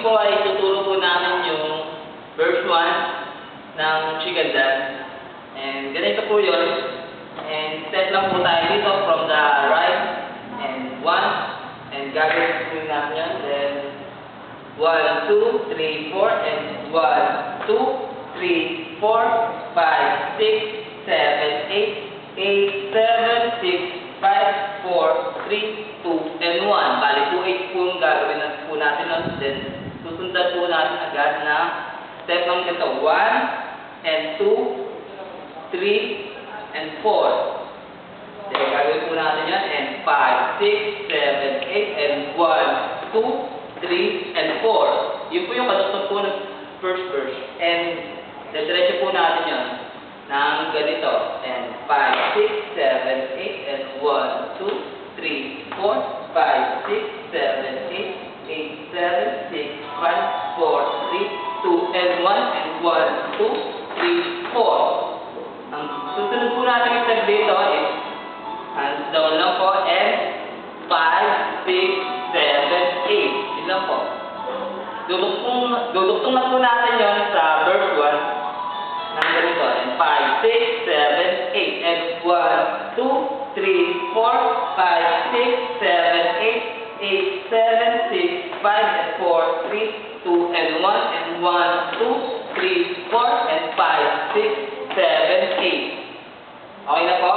po ay tuturo po namin yung verse 1 ng chicken dance. And ganito po yun. And set lang po tayo dito from the right and 1. And gagawin po natin yun. Then 1, 2, 3, 4 and 1, 2, 3, 4, 5, 6, 7, 8, 8, 7, 6, 5, 4, 3, 2, and 1. Bali, 2, 8 po yung gagawin na po natin nun. Then, susundan po natin agad na step ng ganito. 1, and 2, 3, and 4. Then, gagawin po natin yan. And 5, 6, 7, 8, and 1, 2, 3, and 4. Yun po yung kadugtong po ng first verse. And, diretso po natin yun ng ganito. And 5, 6, 7, 8, and 1, 2, 3, 4, 5, 6, 7, 8, 8, 7, 6, 5, 4, 3, 2, and 1, and 1, 2, 3, 4. Ang susunod po natin yung step dito is hands down lang po, and 5, 6, 7, 8. Yun lang po. Dudugtong na po natin yun sa verse 1. Ng ganito. And 5, 6, 7, 8. And 1, 2, 3, 4, 5, 6, 7, 8, 8, 7, 6, 5, and 4, 3, 2, and 1, and 1, 2, 3, 4, and 5, 6, 7, 8. Okay na po?